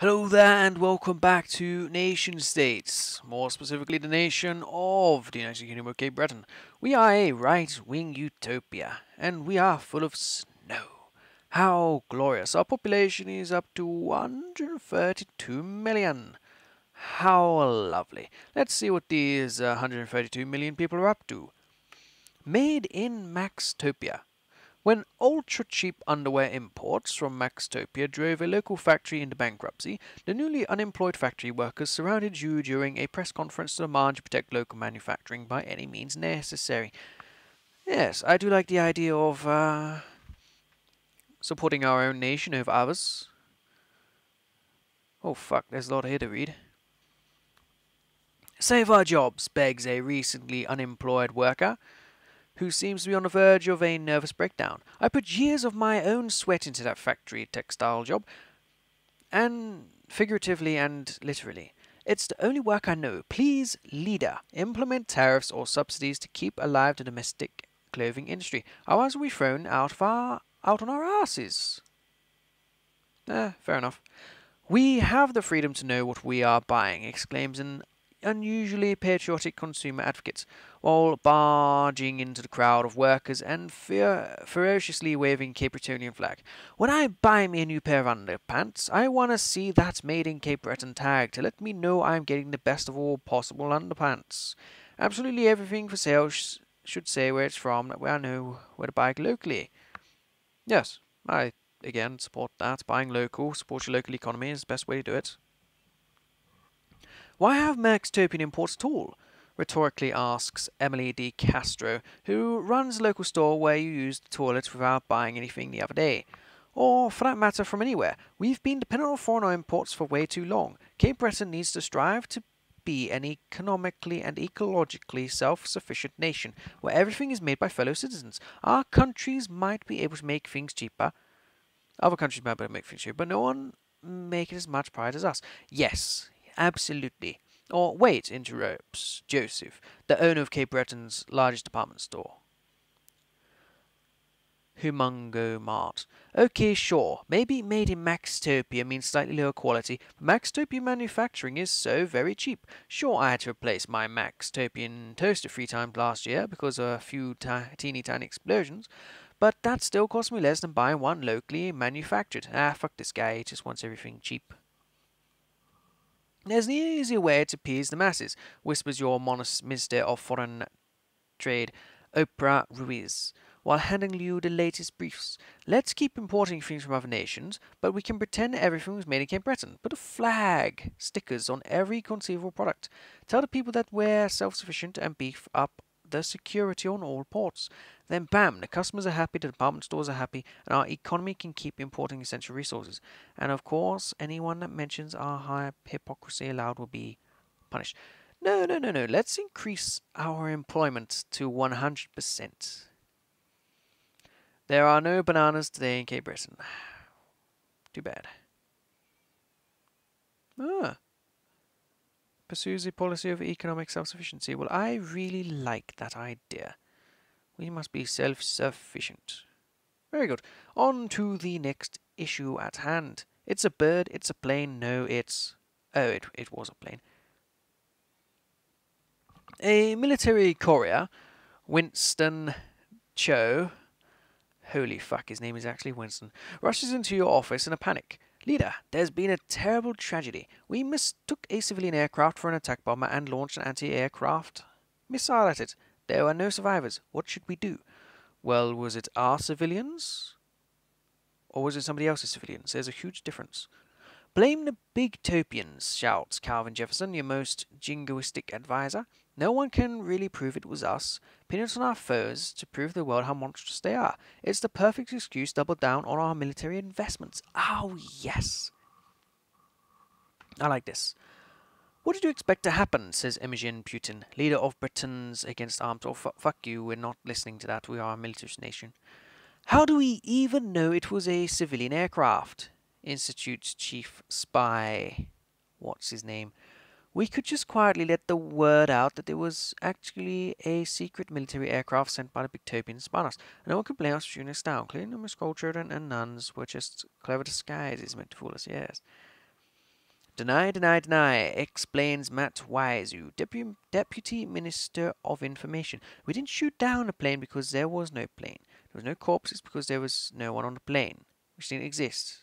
Hello there and welcome back to Nationstates, more specifically the nation of the United Kingdom of Cape Breton. We are a right-wing utopia and we are full of snow. How glorious. Our population is up to 132 million. How lovely. Let's see what these 132 million people are up to. Made in Maxtopia. When ultra-cheap underwear imports from Maxtopia drove a local factory into bankruptcy, the newly unemployed factory workers surrounded you during a press conference to demand to protect local manufacturing by any means necessary. Yes, I do like the idea of supporting our own nation over others. Oh fuck, there's a lot here to read. Save our jobs, begs a recently unemployed worker who seems to be on the verge of a nervous breakdown. I put years of my own sweat into that factory textile job, and figuratively and literally. It's the only work I know. Please, leader, implement tariffs or subsidies to keep alive the domestic clothing industry. Otherwise we'll be thrown out on our asses. Fair enough. We have the freedom to know what we are buying, exclaims an unusually patriotic consumer advocate, while barging into the crowd of workers and ferociously waving Cape Bretonian flag. When I buy me a new pair of underpants, I want to see that Made in Cape Breton tag to let me know I'm getting the best of all possible underpants. Absolutely everything for sale should say where it's from, that way I know where to buy it locally. Yes, I again support that. Buying local, support your local economy is the best way to do it. Why have Maxtopian imports at all? Rhetorically asks Emily D. Castro, who runs a local store where you use the toilet without buying anything the other day. Or, for that matter, from anywhere. We've been dependent on foreign imports for way too long. Cape Breton needs to strive to be an economically and ecologically self-sufficient nation, where everything is made by fellow citizens. Our countries might be able to make things cheaper. Other countries might be able to make things cheaper, but no one make it as much pride as us. Yes, absolutely. Or wait, interrupts Joseph, the owner of Cape Breton's largest department store. Humongo Mart. Okay, sure. Maybe made in Maxtopia means slightly lower quality, but Maxtopia manufacturing is so very cheap. Sure, I had to replace my Maxtopian toaster 3 times last year because of a few teeny tiny explosions, but that still cost me less than buying one locally manufactured. Fuck this guy, he just wants everything cheap. There's an easier way to appease the masses, whispers your Minister of Foreign Trade, Oprah Ruiz, while handing you the latest briefs. Let's keep importing things from other nations, but we can pretend everything was made in Cape Breton. Put a flag, stickers on every conceivable product. Tell the people that we're self-sufficient and beef up the security on all ports. Then bam, the customers are happy, the department stores are happy, and our economy can keep importing essential resources. And of course, anyone that mentions our high hypocrisy aloud will be punished. No. Let's increase our employment to 100%. There are no bananas today in Cape Breton. Too bad. Pursues a policy of economic self-sufficiency. Well, I really like that idea. We must be self-sufficient. Very good. On to the next issue at hand. It's a bird, it's a plane, no, it's... Oh, it was a plane. A military courier, Winston Cho, holy fuck, his name is actually Winston, rushes into your office in a panic. Leader, there's been a terrible tragedy. We mistook a civilian aircraft for an attack bomber and launched an anti-aircraft missile at it. There were no survivors. What should we do? Well, was it our civilians? Or was it somebody else's civilians? There's a huge difference. Blame the big topians, shouts Calvin Jefferson, your most jingoistic advisor. No one can really prove it was us. Pin it on our foes to prove to the world how monstrous they are. It's the perfect excuse to double down on our military investments. Oh, yes. I like this. What did you expect to happen, says Imogen Putin, leader of Britain's Against Arms. Oh, fuck you, we're not listening to that. We are a militarist nation. How do we even know it was a civilian aircraft? Institute's chief spy. What's his name? We could just quietly let the word out that it was actually a secret military aircraft sent by the Victorians to spy us. And no one could blame us for shooting us down. Clearly, the Miss Goldchildren and nuns were just clever disguises meant to fool us, yes. Deny, deny, deny, explains Matt Wiseau, Deputy Minister of Information. We didn't shoot down a plane because there was no plane. There was no corpses because there was no one on the plane, which didn't exist.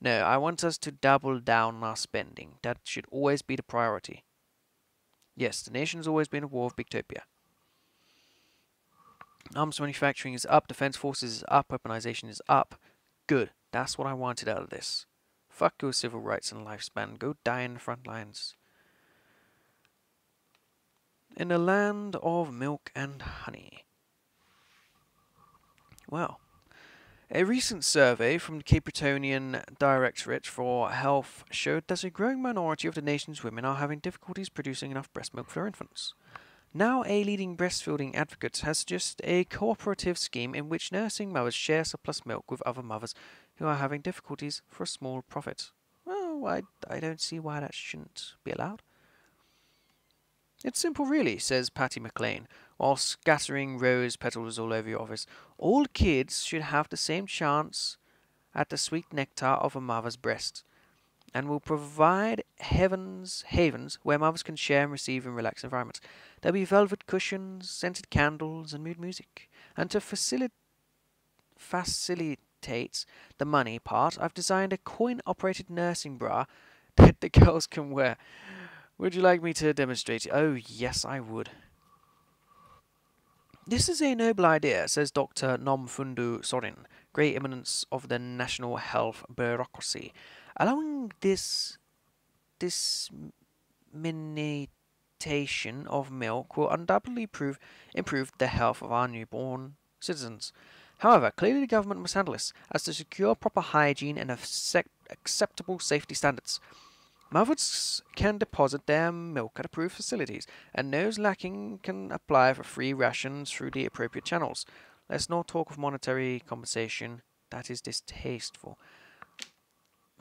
No, I want us to double down on our spending. That should always be the priority. Yes, the nation's always been a war of Bigtopia. Arms manufacturing is up, defense forces is up, weaponization is up. Good. That's what I wanted out of this. Fuck your civil rights and lifespan. Go die in the front lines. In the land of milk and honey. Well, a recent survey from the Cape Bretonian Directorate for Health showed that a growing minority of the nation's women are having difficulties producing enough breast milk for their infants. Now, a leading breastfeeding advocate has suggested a cooperative scheme in which nursing mothers share surplus milk with other mothers who are having difficulties for a small profit. Well, I don't see why that shouldn't be allowed. It's simple really, says Patty McLean, while scattering rose petals all over your office. All kids should have the same chance at the sweet nectar of a mother's breast, and will provide havens where mothers can share and receive in relaxed environments. There'll be velvet cushions, scented candles, and mood music. And to facilitate the money part, I've designed a coin-operated nursing bra that the girls can wear. Would you like me to demonstrate it? Oh, yes, I would. This is a noble idea, says Dr. Nomfundu Sorin, Great Eminence of the National Health Bureaucracy. Allowing this dissemination of milk will undoubtedly improve the health of our newborn citizens. However, clearly the government must handle this, as to secure proper hygiene and acceptable safety standards. Mothers can deposit their milk at approved facilities, and those lacking can apply for free rations through the appropriate channels. Let's not talk of monetary compensation. That is distasteful.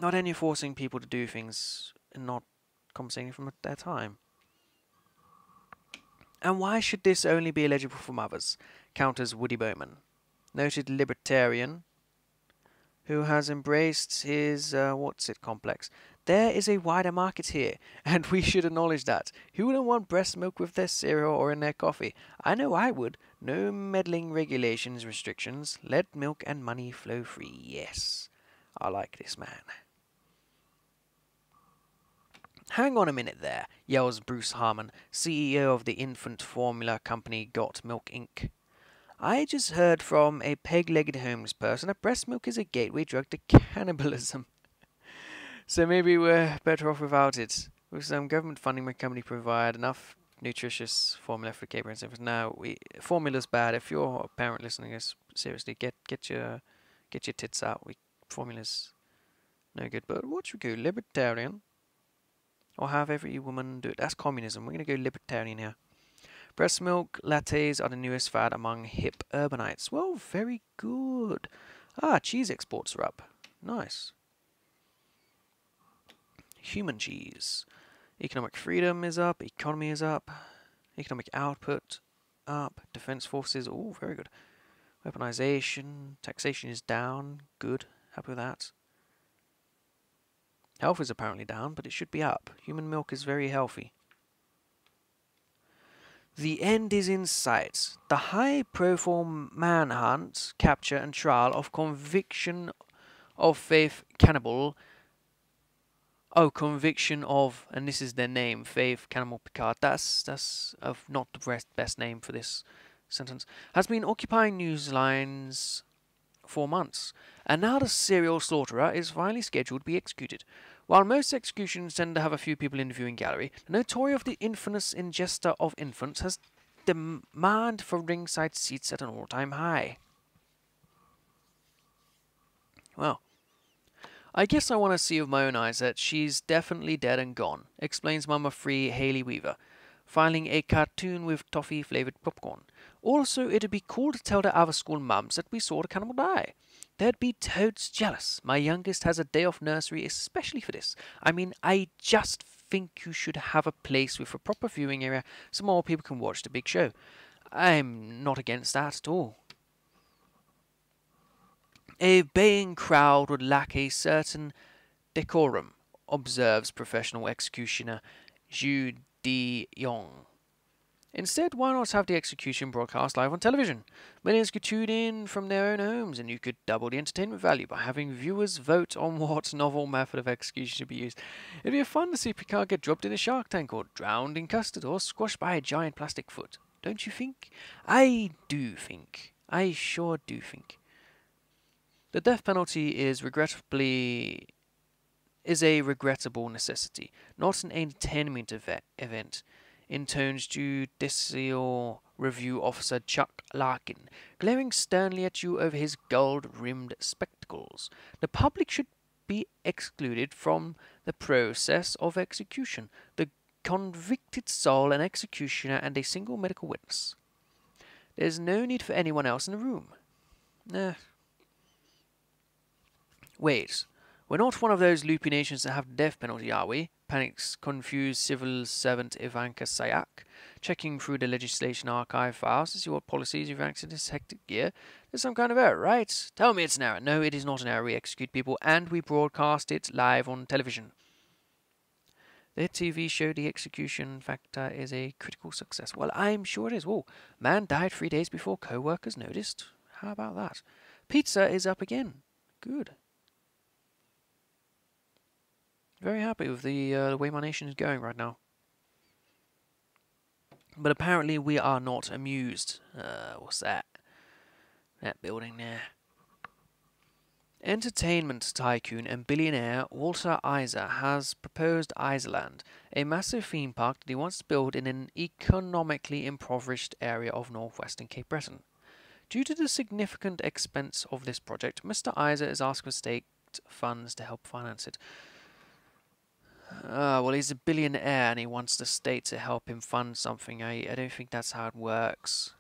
Not only forcing people to do things and not compensating from their time. And why should this only be eligible for mothers? Counters Woody Bowman, noted libertarian who has embraced his complex. There is a wider market here, and we should acknowledge that. Who wouldn't want breast milk with their cereal or in their coffee? I know I would. No meddling regulations, restrictions. Let milk and money flow free. Yes, I like this man. Hang on a minute there, yells Bruce Harmon, CEO of the infant formula company Got Milk Inc. I just heard from a peg-legged homeless person that breast milk is a gateway drug to cannibalism. So maybe we're better off without it. With some government funding, my company provide enough nutritious formula for Cape and infants. Now, formula's bad. If you're a parent listening to this, seriously, get your tits out. Formula's no good. But what should we go? Libertarian? Or have every woman do it? That's communism. We're going to go libertarian here. Breast milk lattes are the newest fad among hip urbanites. Well, very good. Cheese exports are up. Nice. Human cheese. Economic freedom is up. Economy is up. Economic output up. Defense forces. Oh, very good. Weaponization. Taxation is down. Good. Happy with that. Health is apparently down, but it should be up. Human milk is very healthy. The end is in sight. The high-profile manhunt, capture, and trial of conviction of Faith Cannibal. Oh, conviction of, and this is their name, Faith Cannibal Picard. That's not the best name for this sentence. Has been occupying news lines for months, and now the serial slaughterer is finally scheduled to be executed. While most executions tend to have a few people in the viewing gallery, the notoriety of the infamous ingester of infants has demand for ringside seats at an all-time high. Well, I guess I want to see with my own eyes that she's definitely dead and gone, explains Mama Free Hayley Weaver, filing a cartoon with toffee-flavoured popcorn. Also, it'd be cool to tell the other school mums that we saw the cannibal die. They'd be toads jealous. My youngest has a day off nursery especially for this. I mean, I just think you should have a place with a proper viewing area so more people can watch the big show. I'm not against that at all. A baying crowd would lack a certain decorum, observes professional executioner Zhu Di Yong. Instead, why not have the execution broadcast live on television? Millions could tune in from their own homes, and you could double the entertainment value by having viewers vote on what novel method of execution should be used. It'd be fun to see Picard get dropped in a shark tank, or drowned in custard, or squashed by a giant plastic foot. Don't you think? I do think. I sure do think. The death penalty is a regrettable necessity, not an entertainment event, intones Judicial Review Officer Chuck Larkin, glaring sternly at you over his gold-rimmed spectacles. The public should be excluded from the process of execution. The convicted soul, an executioner, and a single medical witness. There's no need for anyone else in the room. Wait, we're not one of those loopy nations that have the death penalty, are we? Panics confused civil servant Ivanka Sayak, checking through the legislation archive files to see what policies you've enacted in this hectic year. There's some kind of error, right? Tell me it's an error. No, it is not an error. We execute people, and we broadcast it live on television. The TV show The Execution Factor is a critical success. Well, I'm sure it is. Whoa, man died 3 days before co-workers noticed. How about that? Pizza is up again. Good. Very happy with the way my nation is going right now. But apparently we are not amused. What's that? That building there. Entertainment tycoon and billionaire Walter Iser has proposed Iserland, a massive theme park that he wants to build in an economically impoverished area of northwestern Cape Breton. Due to the significant expense of this project, Mr. Iser is asking for state funds to help finance it. Well, he's a billionaire and he wants the state to help him fund something. I don't think that's how it works.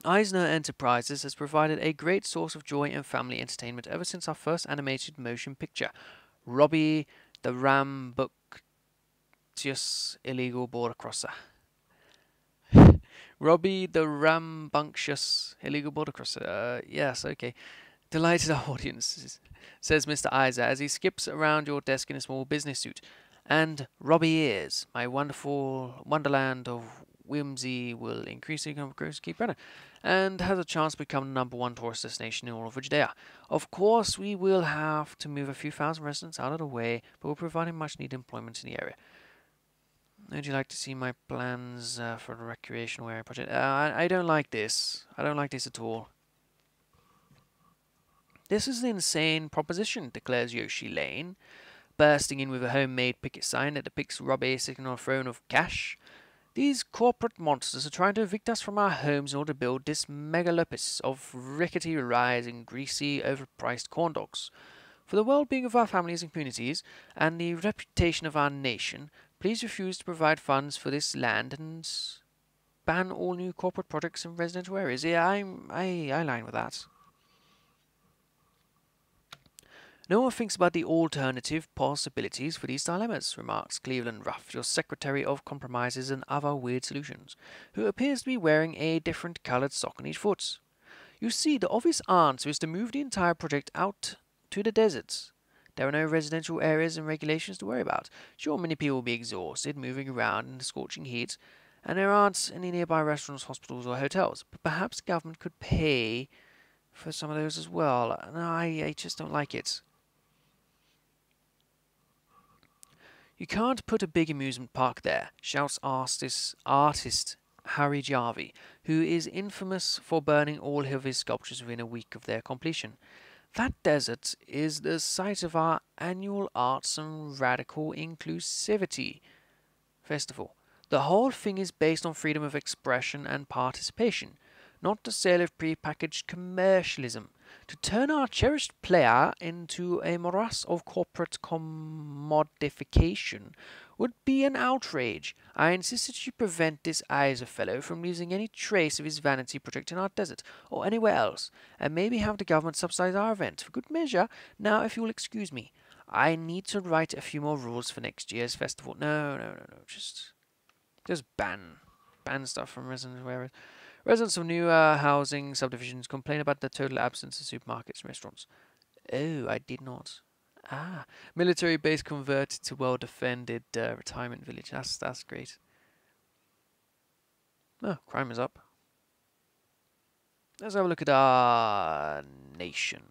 Eisner Enterprises has provided a great source of joy and family entertainment ever since our first animated motion picture, Robbie the Rambunctious Illegal Border Crosser. Robbie the Rambunctious Illegal Border Crosser. Yes, okay. Delighted our audience, says Mr. Iser as he skips around your desk in a small business suit. And Robbie is. My wonderful wonderland of whimsy will increasingly keep better, and has a chance to become the #1 tourist destination in all of Judea. Of course, we will have to move a few thousand residents out of the way, but we're providing much-needed employment in the area. Would you like to see my plans for the recreational area project? I don't like this. I don't like this at all. This is an insane proposition, declares Yoshi Lane, bursting in with a homemade picket sign that depicts Robbie sitting on a throne of cash. These corporate monsters are trying to evict us from our homes in order to build this megalopis of rickety rides and greasy, overpriced corn dogs. For the well-being of our families and communities, and the reputation of our nation, please refuse to provide funds for this land and ban all new corporate projects in residential areas. Yeah, I align with that. No one thinks about the alternative possibilities for these dilemmas, remarks Cleveland Ruff, your Secretary of Compromises and Other Weird Solutions, who appears to be wearing a different coloured sock on each foot. You see, the obvious answer is to move the entire project out to the deserts. There are no residential areas and regulations to worry about. Sure, many people will be exhausted moving around in the scorching heat, and there aren't any nearby restaurants, hospitals, or hotels, but perhaps the government could pay for some of those as well. No, I just don't like it. You can't put a big amusement park there, shouts artist Harry Jarvie, who is infamous for burning all of his sculptures within a week of their completion. That desert is the site of our annual Arts and Radical Inclusivity Festival. The whole thing is based on freedom of expression and participation, not the sale of prepackaged commercialism. To turn our cherished player into a morass of corporate commodification would be an outrage. I insist that you prevent this Iser fellow from losing any trace of his vanity project in our desert, or anywhere else, and maybe have the government subsidize our event, for good measure. Now, if you'll excuse me, I need to write a few more rules for next year's festival. No, just ban stuff from residential areas. Residents of new housing subdivisions complain about the total absence of supermarkets and restaurants. Oh, I did not. Ah, military base converted to well-defended retirement village. That's great. Oh, crime is up. Let's have a look at our nation.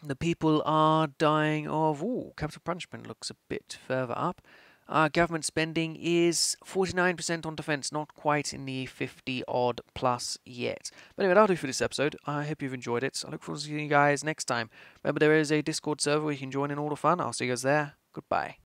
The people are dying of... Ooh, capital punishment looks a bit further up. Our government spending is 49% on defence, not quite in the 50-odd plus yet. But anyway, that'll do for this episode. I hope you've enjoyed it. I look forward to seeing you guys next time. Remember, there is a Discord server where you can join in all the fun. I'll see you guys there. Goodbye.